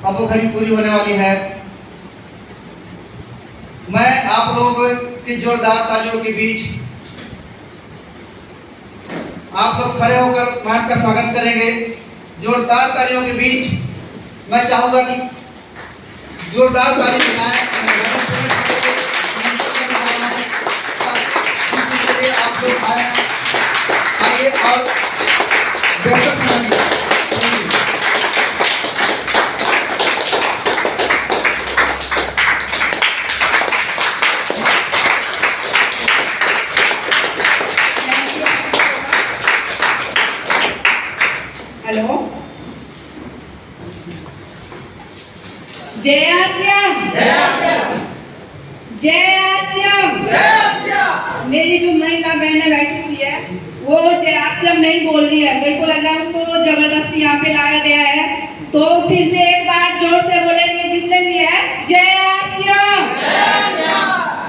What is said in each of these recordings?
अब वो घड़ी पूरी होने वाली है। मैं आप लोगों की जोरदार तालियों के बीच आप लोग खड़े होकर मैम का स्वागत करेंगे। जोरदार तालियों के बीच मैं चाहूंगा कि जोरदार ताली बजाएं। आप लोग आइए और बेहतर सुनाइए। हेलो, जय आसियाम, जय आसियाम, जय आसियाम। मेरी जो महिला बहनें बैठी हुई है वो जय आसियाम नहीं बोल रही है। मेरे को लग रहा है उनको जबरदस्ती यहाँ पे लाया गया है। तो फिर से एक बार जोर से बोलेंगे जितने भी है, जय आसियाम,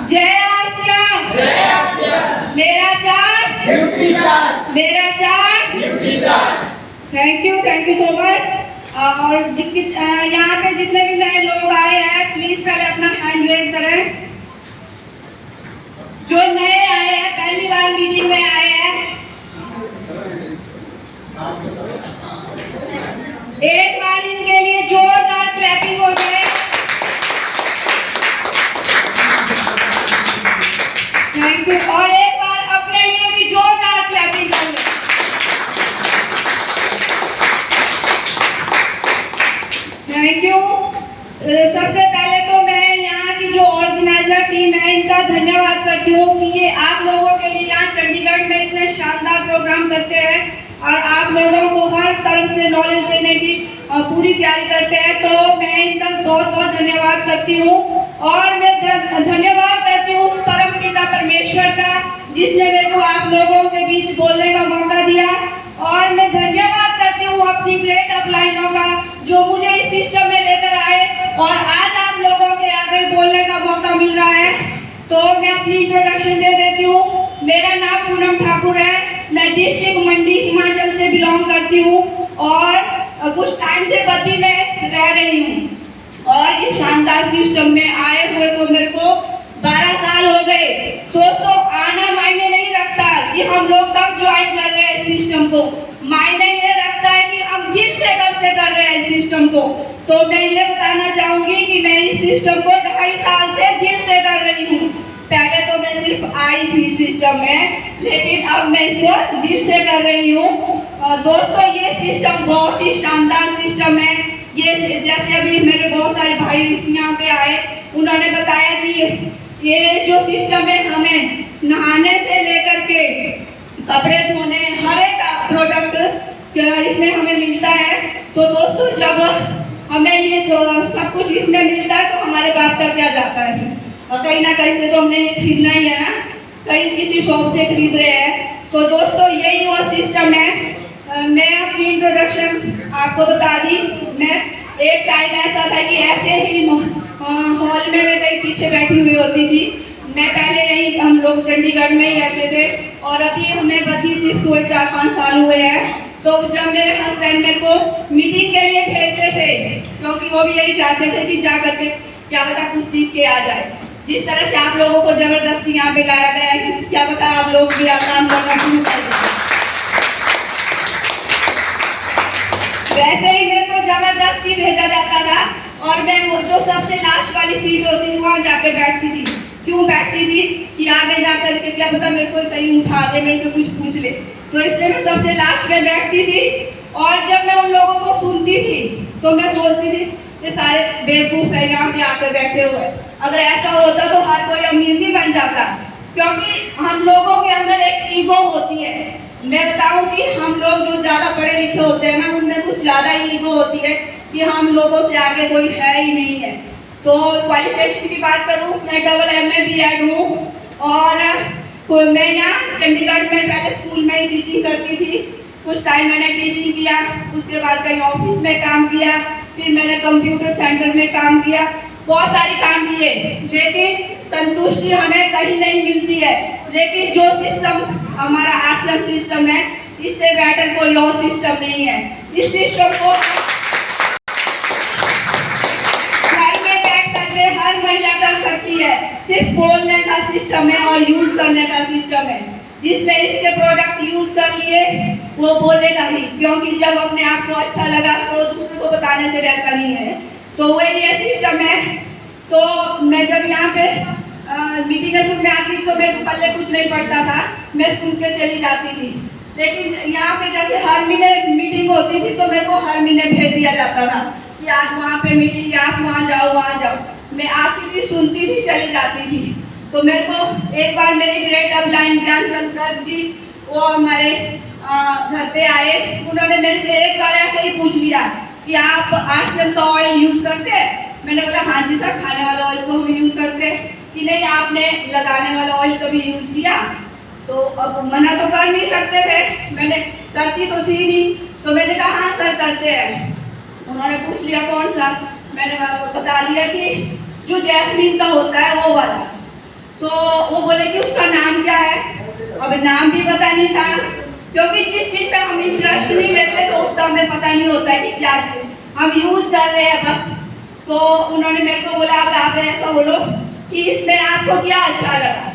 जय आसियाम, जय आसियाम। मेरा चार, मेरा चार। Thank you so much. और यहाँ पे जितने भी नए लोग आए हैं प्लीज पहले अपना हैंड रेज करें। जो नए आए हैं, पहली बार मीटिंग में आए हैं, एक बार इनके लिए जोरदार क्लैपिंग हो जाए। Thank you. और एक बार अपने लिए भी जोरदार क्लैपिंग कर लो। Thank you. सबसे पहले तो मैं यहाँ की जो ऑर्गेनाइजर टीम है इनका धन्यवाद करती हूँ कि ये आप लोगों के लिए यहाँ चंडीगढ़ में इतने शानदार प्रोग्राम करते हैं और आप लोगों को हर तरफ से नॉलेज देने की पूरी तैयारी करते हैं। तो मैं इनका बहुत बहुत धन्यवाद करती हूँ। और मैं धन्यवाद करती हूँ उस परम पिता परमेश्वर का जिसने मेरे को आप लोगों के बीच बोलने का मौका दिया। और मैं धन्यवाद करती हूँ अपनी ग्रेट अपलाइनों का जो मुझे इस सिस्टम में लेकर आए और आज आप लोगों के आगे बोलने का मौका मिल रहा है। तो मैं अपनी इंट्रोडक्शन दे देती हूँ। मेरा नाम पूनम ठाकुर है। मैं डिस्ट्रिक्ट मंडी हिमाचल से बिलोंग करती हूँ और कुछ टाइम से बद्दी में रह रही हूँ। और इस शानदार सिस्टम में आए हुए तो मेरे को 12 साल हो गए। दोस्तों, आना मायने नहीं रखता कि हम लोग कब ज्वाइन कर रहे हैं इस सिस्टम को, मायने ये रखता है कि हम दिल से कब से कर रहे हैं इस सिस्टम को। तो मैं ये बताना चाहूंगी कि मैं इस सिस्टम को 2.5 साल से दिल से कर रही हूँ। पहले तो मैं सिर्फ आई थी सिस्टम में, लेकिन अब मैं इसको दिल से कर रही हूँ। दोस्तों, ये सिस्टम बहुत ही शानदार सिस्टम है। ये जैसे अभी मेरे बहुत सारे भाई यहाँ पे आए, उन्होंने बताया कि ये जो सिस्टम है हमें नहाने से लेकर के कपड़े धोने हर एक प्रोडक्ट इसमें हमें मिलता है। तो दोस्तों, जब हमें ये सब कुछ इसमें मिलता है तो हमारे बाप का क्या जाता है, और कहीं ना कहीं से तो हमने ये खरीदना ही है ना, कहीं किसी शॉप से खरीद रहे हैं। तो दोस्तों, यही वो सिस्टम है। मैं अपनी इंट्रोडक्शन आपको बता दी। मैं एक टाइम ऐसा था कि ऐसे ही हॉल में मैं कहीं पीछे बैठी हुई होती थी। मैं पहले यही, हम लोग चंडीगढ़ में ही रहते थे और अभी हमें बद्दी शिफ्ट हुए 4-5 साल हुए हैं। तो जब मेरे हस्बैंड मेरे को मीटिंग के लिए भेजते थे, क्योंकि वो भी यही चाहते थे कि जा करके क्या पता कुछ सीख के आ जाए। जिस तरह से आप लोगों को जबरदस्ती यहाँ पे लाया गया है, क्या पता आप लोग भी काम करना शुरू कर दें। वैसे ही मेरे को जबरदस्ती भेजा जाता था और मैं वो जो सबसे लास्ट वाली सीट होती थी वहाँ जाकर बैठती थी। क्यों बैठती थी कि आगे जाकर के क्या पता मेरे को कहीं उठा दे, मेरे से कुछ पूछ ले। तो इसलिए मैं सबसे लास्ट में बैठती थी। और जब मैं उन लोगों को सुनती थी तो मैं सोचती थी ये सारे बेवकूफ है यहाँ पे आकर बैठे हुए। अगर ऐसा होता तो हर कोई अमीर भी बन जाता, क्योंकि हम लोगों के अंदर एक ईगो होती है। मैं बताऊं कि हम लोग जो ज्यादा पढ़े लिखे होते हैं ना, उनमें कुछ ज्यादा ही ईगो होती है कि हम लोगों से आगे कोई है ही नहीं है। तो क्वालिफिकेशन की बात करूं, मैं MA BEd हूँ और मैं यहाँ चंडीगढ़ में पहले स्कूल में ही टीचिंग करती थी। कुछ टाइम मैंने टीचिंग किया, उसके बाद कहीं ऑफिस में काम किया, फिर मैंने कंप्यूटर सेंटर में काम किया, बहुत सारे काम किए, लेकिन संतुष्टि हमें कहीं नहीं मिलती है। लेकिन जो सिस्टम हमारा आश्रम सिस्टम है, इससे बेटर कोई और सिस्टम नहीं है। इस सिस्टम को सिर्फ बोलने का सिस्टम है और यूज करने का सिस्टम है। जिसने इसके प्रोडक्ट यूज कर लिए वो बोलेगा ही, क्योंकि जब अपने आप को अच्छा लगा तो दूसरे को बताने से रहता नहीं है। तो वही ये सिस्टम है। तो मैं जब यहाँ पे मीटिंग सुनने आती तो मेरे को पल्ले कुछ नहीं पड़ता था, मैं सुन के चली जाती थी। लेकिन यहाँ पे जैसे हर महीने मीटिंग होती थी तो मेरे को हर महीने भेज दिया जाता था कि आज वहाँ पे मीटिंग है, आप वहाँ जाओ वहाँ जाओ। मैं आती थी, सुनती थी, चली जाती थी। तो मेरे को एक बार मेरे ग्रेट अपलाइन ज्ञानचंद जी वो हमारे घर पे आए, उन्होंने मेरे से एक बार ऐसे ही पूछ लिया कि आप आर्सेन का ऑयल यूज़ करते हैं? मैंने बोला हाँ जी सर, खाने वाला ऑयल तो हम यूज़ करते हैं। कि नहीं, आपने लगाने वाला ऑयल कभी यूज़ किया? तो अब मना तो कर नहीं सकते थे, मैंने करती तो थी नहीं। तो मैंने कहा हाँ सर करते हैं। उन्होंने पूछ लिया कौन सा, मैंने बता दिया कि जो जैस्मीन का होता है वो वाला। तो वो बोले कि उसका नाम क्या है? अब नाम भी पता नहीं था, क्योंकि जिस चीज़ पे हम इंटरेस्ट नहीं लेते तो उसका हमें पता नहीं होता है कि क्या हम यूज़ कर रहे हैं बस। तो उन्होंने मेरे को बोला अब आप ऐसा बोलो कि इसमें आपको क्या अच्छा लगा।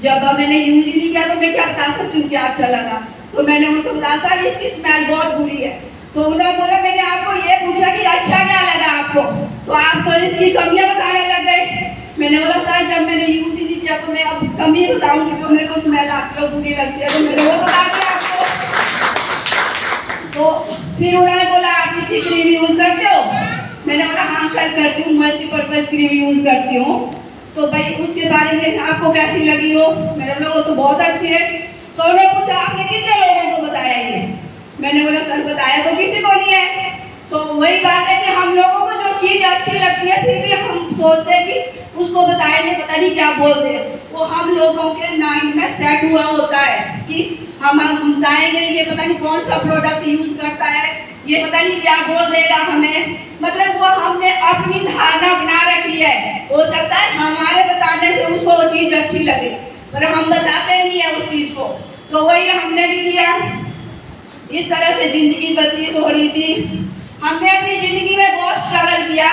जब मैंने यूज़ ही नहीं किया तो मैं क्या बता सकती हूँ क्या अच्छा लगा। तो मैंने उनको बताया सर इसकी स्मेल बहुत बुरी है। तो उन्होंने बोला मैंने आपको ये पूछा कि अच्छा क्या लगा आपको, तो आप तो इसकी कमियां बताने लग गए। मैंने बोला सर जब मैंने यूज ही नहीं किया तो मैं अब कमी बताऊंगी जो मेरे को स्मेल आती है बुरी लगती है, तो मैंने वो बता दिया आपको। तो फिर उन्होंने बोला आप इसकी क्रीम यूज करते हो? मैंने बोला हाँ सर करती हूँ, मल्टीपर्पज क्रीम यूज करती हूँ। तो भाई उसके बारे में आपको कैसी लगी हो? मैंने बोला वो तो बहुत अच्छी है। तो उन्होंने पूछा आपने कितने लोगों को बताया ये? मैंने बोला सर बताया तो किसी को नहीं है। तो वही बात है कि हम लोगों को जो चीज़ अच्छी लगती है फिर भी हम सोचते हैं कि उसको बताएंगे, पता नहीं क्या बोल रहे हैं। वो हम लोगों के माइंड में सेट हुआ होता है कि हम बताएंगे ये पता नहीं कौन सा प्रोडक्ट यूज करता है, ये पता नहीं क्या बोल देगा हमें। मतलब वो हमने अपनी धारणा बना रखी है। हो सकता है हमारे बताने से उसको वो चीज़ अच्छी लगे, पर हम बताते नहीं है उस चीज़ को। तो वही हमने भी किया। इस तरह से जिंदगी व्यतीत हो रही थी। हमने अपनी ज़िंदगी में बहुत स्ट्रगल किया।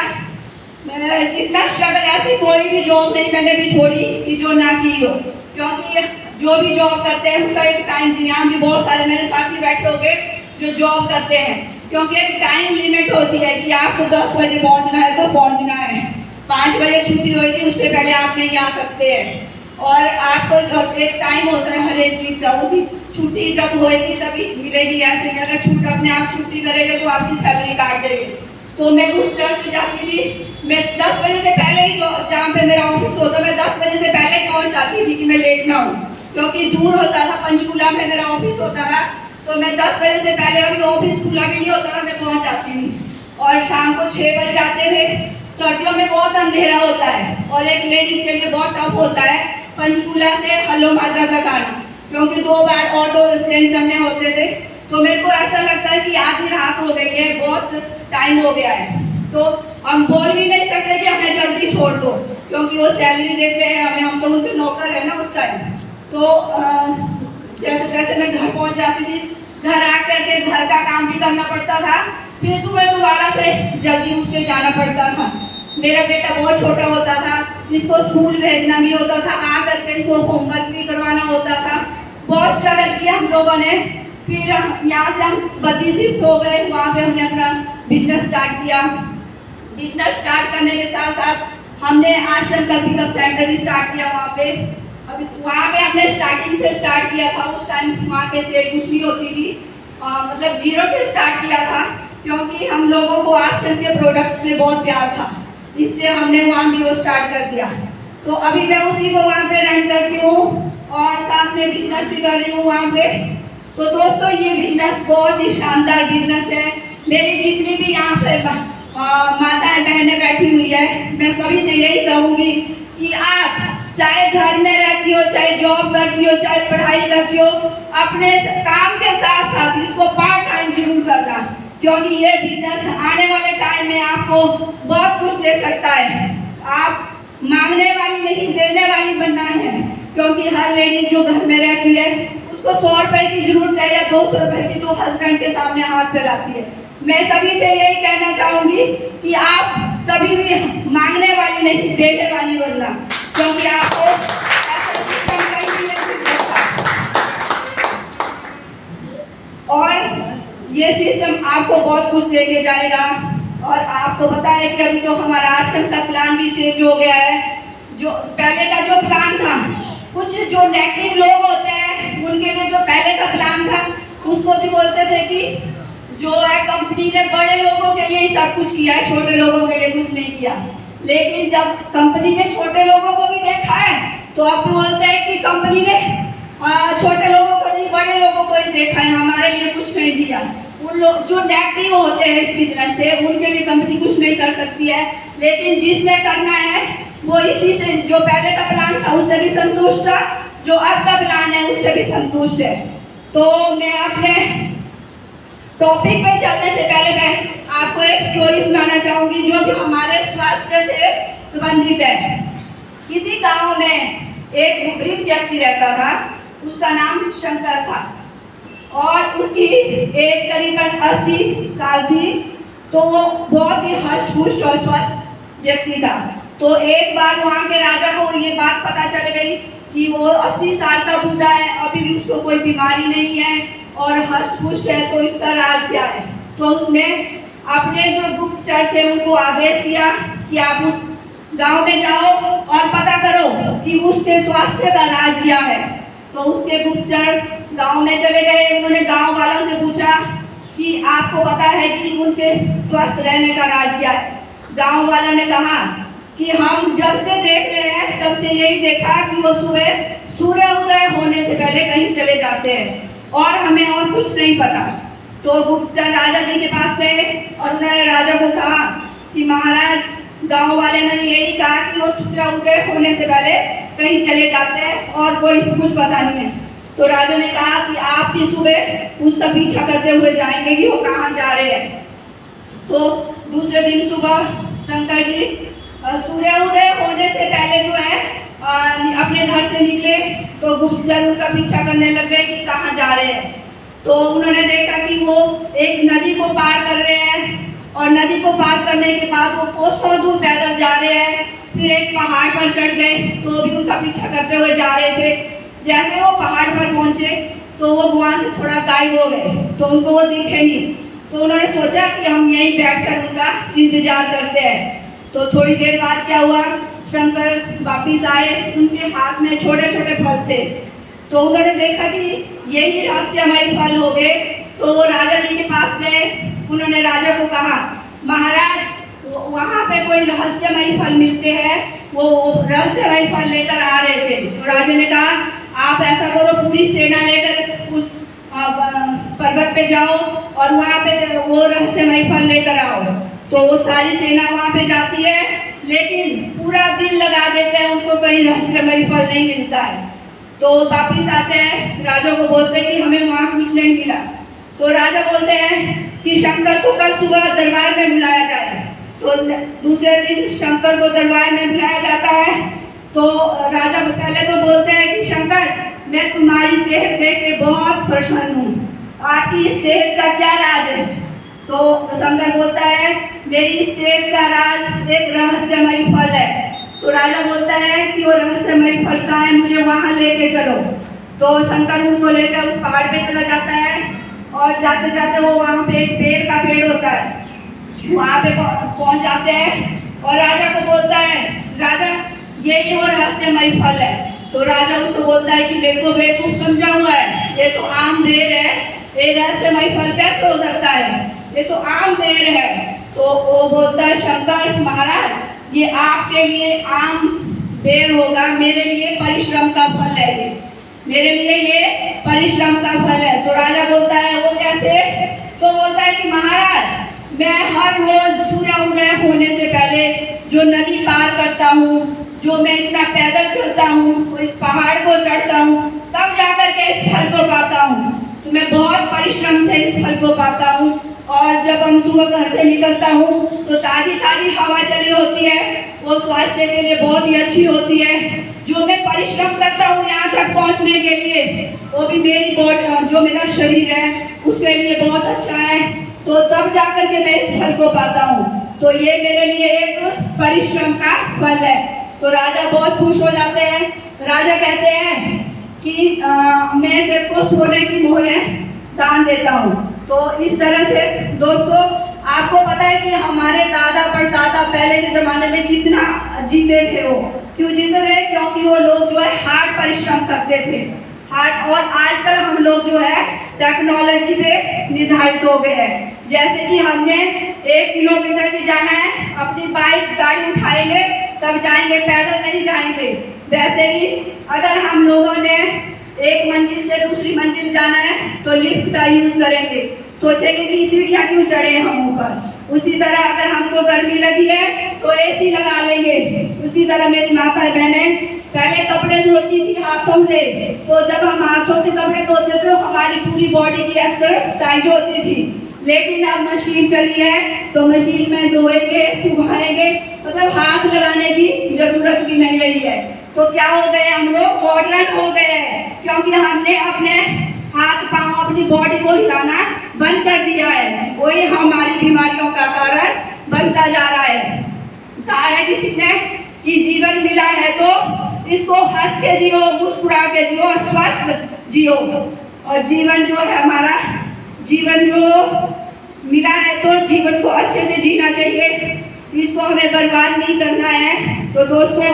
जितना स्ट्रगल, ऐसी कोई भी जॉब नहीं मैंने भी छोड़ी कि जो ना की हो, क्योंकि जो भी जॉब करते हैं उसका एक टाइम, यहाँ भी बहुत सारे मेरे साथी बैठे होंगे जो जॉब करते हैं, क्योंकि एक टाइम लिमिट होती है कि आपको 10 बजे पहुँचना है तो पहुँचना है। 5 बजे छुट्टी होगी, उससे पहले आप नहीं आ सकते हैं। और आपको एक टाइम होता है हर एक चीज़ का, उसी छुट्टी जब होएगी तभी मिलेगी। ऐसे नहीं अगर छुट्टी अपने आप छुट्टी करेंगे तो आपकी सैलरी काट देंगे। तो मैं उस तरह से जाती थी। मैं 10 बजे से पहले ही जहाँ पे मेरा ऑफिस होता मैं 10 बजे से पहले ही पहुँच जाती थी कि मैं लेट ना हूँ, क्योंकि दूर होता था, पंचकूला में मेरा ऑफिस होता था। तो मैं 10 बजे से पहले, अभी ऑफिस खुला भी नहीं होता था, मैं पहुँच जाती थी। और शाम को 6 बजे जाते थे। सर्दियों में बहुत अंधेरा होता है और एक लेडीज़ के लिए बहुत टफ होता है पंचकूला से हल्लो माजरा तक आना, क्योंकि 2 बार ऑटो चेंज करने होते थे। तो मेरे को ऐसा लगता है कि आधी रात हो गई है, बहुत टाइम हो गया है। तो हम बोल भी नहीं सकते कि हमें जल्दी छोड़ दो, क्योंकि वो सैलरी देते हैं हमें, हम तो उनके नौकर है ना उस टाइम। तो जैसे जैसे मैं घर पहुंच जाती थी, घर आकर के घर का काम भी करना पड़ता था, फिर सुबह दोबारा से जल्दी उठ के जाना पड़ता था। मेरा बेटा बहुत छोटा होता था, इसको स्कूल भेजना भी होता था, आकर के इसको होमवर्क भी करवाना होता था। बहुत स्ट्रगल किया हम लोगों ने। फिर यहाँ से हम बद्दी शिफ्ट हो गए, वहाँ पे हमने अपना बिजनेस स्टार्ट किया। बिजनेस स्टार्ट करने के साथ साथ हमने आर्सेन का पिकअप सेंटर भी स्टार्ट किया वहाँ पे। अभी वहाँ पे हमने स्टार्टिंग से स्टार्ट किया था। उस टाइम वहाँ पे सेल कुछ नहीं होती थी, मतलब 0 से स्टार्ट किया था, क्योंकि हम लोगों को आर्सेन के प्रोडक्ट से बहुत प्यार था, इसलिए हमने वहाँ भी वो स्टार्ट कर दिया। तो अभी मैं उसी को वहाँ पे रन करती हूँ और साथ में बिजनेस भी कर रही हूँ वहाँ पे। तो दोस्तों ये बिजनेस बहुत ही शानदार बिजनेस है। मेरी जितनी भी यहाँ पे माताएं बहनें बैठी हुई है, मैं सभी से यही कहूँगी कि आप चाहे घर में रहती हो, चाहे जॉब करती हो, चाहे पढ़ाई करती हो, अपने काम के साथ साथ इसको पार्ट टाइम जरूर करना, क्योंकि ये बिजनेस आने वाले टाइम में आपको बहुत कुछ दे सकता है। आप मांगने वाली नहीं, देने वाली बनना है, क्योंकि हर लेडी जो घर में रहती है उसको 100 रुपए की जरूरत है या 200 रुपए की, तो हस्बैंड के सामने हाथ फैलाती है। मैं सभी से यही कहना चाहूंगी कि आप कभी भी मांगने वाली नहीं, देने वाली बनना, क्योंकि कि आपको ऐसा सिस्टम कहीं भी नहीं मिल सकता। और ये सिस्टम आपको बहुत कुछ देके जाएगा। और आपको पता है कि अभी तो हमारा आश्रम का प्लान भी चेंज हो गया है। जो पहले का जो प्लान था, कुछ जो नेगेटिव लोग होते हैं उनके लिए जो पहले का प्लान था उसको भी बोलते थे कि जो है कंपनी ने बड़े लोगों के लिए ही सब कुछ किया है, छोटे लोगों के लिए कुछ नहीं किया। लेकिन जब कंपनी ने छोटे लोगों को भी देखा है तो अब बोलते हैं कि कंपनी ने छोटे लोगों को नहीं बड़े लोगों को ही देखा है, हमारे लिए कुछ नहीं दिया। उन लोग जो नेगेटिव होते हैं इस बिजनेस से उनके लिए कंपनी कुछ नहीं कर सकती है। लेकिन जिसने करना है वो इसी से, जो पहले का प्लान था उससे भी संतुष्ट था, जो अब का प्लान है उससे भी संतुष्ट है। तो मैं अपने टॉपिक पे चलने से पहले मैं आपको एक स्टोरी सुनाना चाहूंगी जो कि हमारे स्वास्थ्य से संबंधित है। किसी गांव में एक वृद्ध व्यक्ति रहता था, उसका नाम शंकर था और उसकी एज करीबन 80 साल थी। तो वो बहुत ही हष्ट पुष्ट और स्वस्थ व्यक्ति था। तो एक बार वहाँ के राजा को ये बात पता चल गई कि वो 80 साल का बूढ़ा है, अभी भी उसको कोई बीमारी नहीं है और हष्ट पुष्ट है, तो इसका राज क्या है। तो उसने अपने जो गुप्तचर थे उनको आदेश दिया कि आप उस गांव में जाओ और पता करो कि उसके स्वास्थ्य का राज क्या है। तो उसके गुप्तचर गांव में चले गए। उन्होंने गांव वालों से पूछा कि आपको पता है कि उनके स्वस्थ रहने का राज क्या है। गांव वालों ने कहा कि हम जब से देख रहे हैं तब से यही देखा कि वो सुबह सूर्य उदय होने से पहले कहीं चले जाते हैं और हमें और कुछ नहीं पता। तो गुप्तचर राजा जी के पास गए और उन्होंने राजा को कहा कि महाराज, गांव वाले ने यही कहा कि वो सूर्य उदय होने से पहले कहीं चले जाते हैं और कोई कुछ पता नहीं है। तो राजा ने कहा कि आप भी सुबह उसका पीछा करते हुए जाएंगे कि वो कहाँ जा रहे हैं। तो दूसरे दिन सुबह शंकर जी सूर्य उदय होने से पहले जो है अपने घर से निकले। तो गुप्तचर उनका पीछा करने लग गए कि कहाँ जा रहे हैं। तो उन्होंने देखा कि वो एक नदी को पार कर रहे हैं और नदी को पार करने के बाद वो कोसों दूर पैदल जा रहे हैं। फिर एक पहाड़ पर चढ़ गए तो भी उनका पीछा करते हुए जा रहे थे। जैसे वो पहाड़ पर पहुंचे तो वो वहाँ से थोड़ा गायब हो गए, तो उनको वो दिखे नहीं। तो उन्होंने सोचा कि हम यहीं बैठकर उनका इंतजार करते हैं। तो थोड़ी देर बाद क्या हुआ, शंकर वापिस आए, उनके हाथ में छोटे छोटे फल थे। तो उन्होंने देखा कि यही रहस्यमय फल हो गए। तो वो राजा जी के पास गए। उन्होंने राजा को कहा, महाराज वहाँ पे कोई रहस्यमय फल मिलते हैं, वो रहस्यमय फल लेकर आ रहे थे। तो राजा ने कहा, आप ऐसा करो, पूरी सेना लेकर उस पर्वत पे जाओ और वहाँ पे वो रहस्यमय फल लेकर आओ। तो वो सारी सेना वहाँ पे जाती है, लेकिन पूरा दिन लगा देते हैं, उनको कहीं रहस्यमय फल नहीं मिलता है। तो वापिस आते हैं, राजा को बोलते हैं कि हमें वहाँ कुछ नहीं मिला। तो राजा बोलते हैं कि शंकर को कल सुबह दरबार में बुलाया जाए। तो दूसरे दिन शंकर को दरबार में बुलाया जाता है। तो राजा पहले तो बोलते हैं कि शंकर, मैं तुम्हारी सेहत देख के बहुत प्रसन्न हूँ, आपकी इस सेहत का क्या राज है। तो शंकर बोलता है, मेरी इस सेहत का राज एक रहस्यमय फल है। तो राजा बोलता है कि वो रहस्यमय फल कहाँ है, मुझे वहाँ लेके चलो। तो शंकर उनको लेकर उस पहाड़ पे चला जाता है और जाते जाते वो वहाँ पे एक बेर का पेड़ होता है, वहाँ पे पहुँच जाते हैं और राजा को बोलता है, राजा यही वो रहस्यमय फल है। तो राजा उसको बोलता है कि मेरे को बेवकूफ समझा हुआ है, ये तो आम बेर है, ये रहस्यमय फल कैसे हो सकता है, ये तो आम बेर है। तो वो बोलता है, शंकर महाराज, ये आपके लिए आम बेर होगा, मेरे लिए परिश्रम का फल है, ये मेरे लिए ये परिश्रम का फल है। तो राजा बोलता है, वो कैसे। तो बोलता है कि महाराज, मैं हर रोज सूर्य उदय होने से पहले जो नदी पार करता हूँ, जो मैं इतना पैदल चलता हूँ, इस पहाड़ को चढ़ता हूँ, तब जाकर के इस फल को पाता हूँ। तो मैं बहुत परिश्रम से इस फल को पाता हूँ। और जब हम सुबह घर से निकलता हूँ तो ताजी ताजी हवा चली होती है, वो स्वास्थ्य के लिए बहुत ही अच्छी होती है। जो मैं परिश्रम करता हूँ यहाँ तक पहुँचने के लिए, वो भी मेरी बॉडी, जो मेरा शरीर है उसके लिए बहुत अच्छा है। तो तब जाकर के मैं इस फल को पाता हूँ। तो ये मेरे लिए एक परिश्रम का फल है। तो राजा बहुत खुश हो जाते हैं। राजा कहते हैं कि मैं तेरे को सोने की मोहरें दान देता हूँ। तो इस तरह से दोस्तों आपको पता है कि हमारे दादा परदादा पहले के ज़माने में कितना जीते थे। वो क्यों जीते थे? क्योंकि वो लोग जो है हार्ड परिश्रम करते थे। हार्ड। और आजकल हम लोग जो है टेक्नोलॉजी पे निर्धारित हो गए हैं। जैसे कि हमने 1 किलोमीटर भी जाना है, अपनी बाइक गाड़ी उठाएंगे तब जाएंगे, पैदल नहीं जाएंगे। वैसे ही अगर हम लोगों ने एक मंजिल से दूसरी मंजिल जाना है तो लिफ्ट का यूज करेंगे, सोचेंगे कि सीढ़ियाँ क्यों चढ़े हम ऊपर। उसी तरह अगर हमको गर्मी लगी है तो एसी लगा लेंगे। उसी तरह मेरी माता बहनें पहले कपड़े धोती थी हाथों से, तो जब हम हाथों से कपड़े धोते थे तो हमारी पूरी बॉडी की एक्सरसाइज होती थी। लेकिन अब मशीन चली है तो मशीन में धोएंगे, सुखाएंगे, मतलब हाथ लगाने की जरूरत भी नहीं रही है। तो क्या हो गए, हम लोग मॉडर्न हो गए हैं, क्योंकि हमने अपने हाथ पांव अपनी बॉडी को हिलाना बंद कर दिया है। वही हमारी बीमारियों का कारण बनता जा रहा है। कहा है किसी ने कि जीवन मिला है तो इसको हंस के जियो, मुस्कुरा के जियो, स्वस्थ जियो। और जीवन जो है हमारा, जीवन जो मिला है तो जीवन को अच्छे से जीना चाहिए, इसको हमें बर्बाद नहीं करना है। तो दोस्तों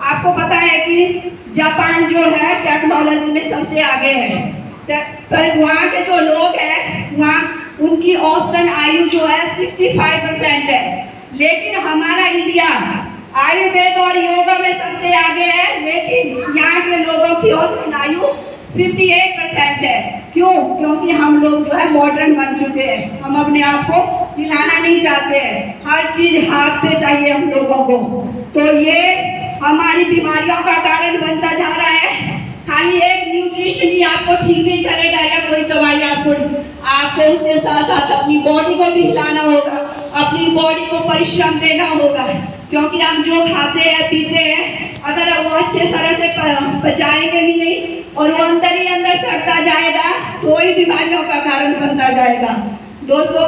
आपको पता है कि जापान जो है टेक्नोलॉजी में सबसे आगे है, पर वहाँ के जो लोग हैं वहाँ उनकी औसतन आयु जो है 65% है। लेकिन हमारा इंडिया आयुर्वेद और योगा में सबसे आगे है, लेकिन यहाँ के लोगों की औसतन आयु 58% है। क्यों? क्योंकि हम लोग जो है मॉडर्न बन चुके हैं। हम अपने आप को हिलाना नहीं चाहते हैं, हर चीज हाथ पे चाहिए हम लोगों को। तो ये हमारी बीमारियों का कारण बनता जा रहा है। खाली एक न्यूट्रिशन ही आपको ठीक नहीं करेगा या कोई दवाई आपको उसके साथ साथ अपनी बॉडी को भी हिलाना होगा, अपनी बॉडी को परिश्रम देना होगा। क्योंकि हम जो खाते हैं पीते हैं अगर वो अच्छे तरह से पचाएंगे नहीं और वो अंदर ही अंदर सड़ता जाएगा तो वही बीमारियों का कारण बनता जाएगा। दोस्तों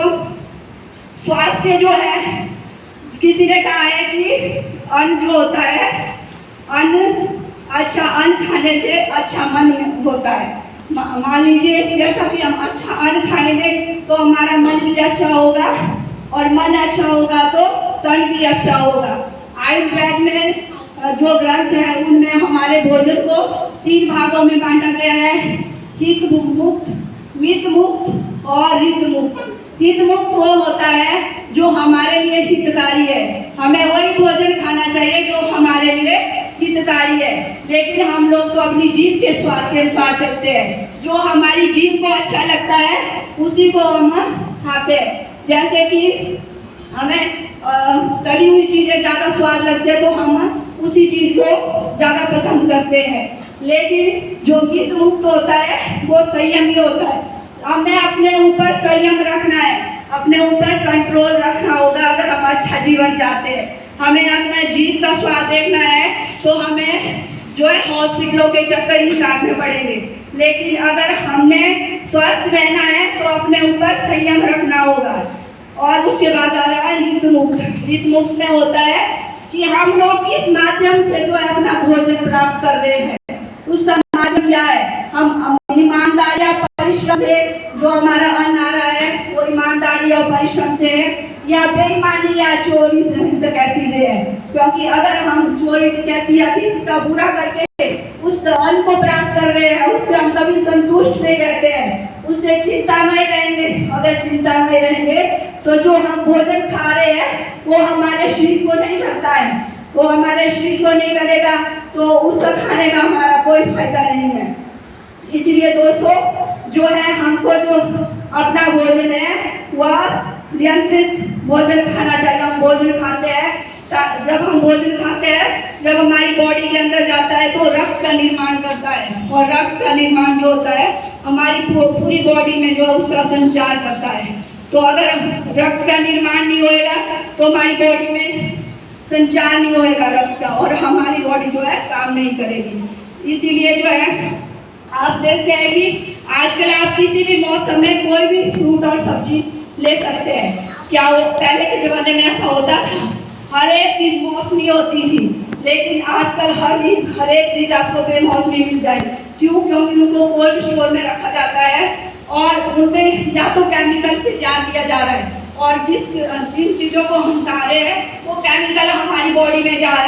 स्वास्थ्य जो है, किसी ने कहा है कि अन्न जो होता है, अच्छा अन्न खाने से अच्छा मन होता है। मान लीजिए जैसा कि हम अच्छा अन्न खाएंगे तो हमारा मन भी अच्छा होगा और मन अच्छा होगा तो तन भी अच्छा होगा। आयुर्वेद में जो ग्रंथ है उनमें हमारे भोजन को 3 भागों में बांटा गया है, हित मुक्त, मित मुक्त और हित मुक्त। हित मुक्त वो होता है जो हमारे लिए हितकारी है, हमें वही भोजन खाना चाहिए जो हमारे लिए हितकारी है। लेकिन हम लोग तो अपनी जीभ के स्वाद के अनुसार चलते हैं, जो हमारी जीभ को अच्छा लगता है उसी को हम खाते हैं। जैसे कि हमें तली हुई चीज़ें ज़्यादा स्वाद लगते हैं तो हम उसी चीज़ को ज़्यादा पसंद करते हैं। लेकिन जो हित मुक्त होता है वो संयमी होता है। हमें अपने ऊपर संयम रखना है, अपने ऊपर कंट्रोल रखना होगा अगर हम अच्छा जीवन चाहते हैं। हमें अपना जीभ का स्वाद देखना है तो हमें जो है हॉस्पिटलों के चक्कर ही काटने पड़ेंगे। लेकिन अगर हमने स्वस्थ रहना है तो अपने ऊपर संयम रखना होगा। और उसके बाद आ रहा है हित मुक्त। हित मुक्त में होता है कि हम लोग किस माध्यम से जो है अपना भोजन प्राप्त कर रहे हैं, उसका माध्यम क्या है। हम ईमानदारी या परिश्रम से जो हमारा अन्न आ रहा है वो ईमानदारी और परिश्रम से है या बेईमानी या चोरी से, डकैती से है। क्योंकि अगर हम चोरी डकैती या किसी का बुरा करके उस अन्न को प्राप्त कर रहे हैं उससे हम कभी संतुष्ट नहीं रहते हैं, उससे चिंतामय रहेंगे। अगर चिंतामय रहेंगे तो जो हम भोजन खा रहे हैं वो हमारे शरीर को नहीं लगता है, वो हमारे शरीर को नहीं लगेगा तो उसका खाने का हमारा कोई फायदा नहीं है। इसलिए दोस्तों जो है हमको जो अपना भोजन है वह नियंत्रित भोजन खाना चाहिए। हम भोजन खाते हैं, जब हम भोजन खाते हैं जब हमारी बॉडी के अंदर जाता है तो रक्त का निर्माण करता है और रक्त का निर्माण जो होता है हमारी पूरी बॉडी में जो उसका संचार करता है। तो अगर रक्त का निर्माण नहीं होएगा तो हमारी बॉडी में संचार नहीं होएगा रक्त का और हमारी बॉडी जो है काम नहीं करेगी। इसीलिए जो है आप देखते हैं कि आजकल आप किसी भी मौसम में कोई भी फ्रूट और सब्जी ले सकते हैं। क्या वो पहले के जमाने में ऐसा होता था? हर एक चीज मौसमी होती थी, लेकिन आजकल हर एक चीज़ आपको बेमौसमी मिल जाए। क्यों? क्योंकि उनको कोल्ड स्टोर में रखा जाता है और उनमें या तो केमिकल से तैयार किया जा रहा है और जिन चीज़ों को हम खा रहे हैं वो केमिकल हमारी बॉडी में जा रहा है।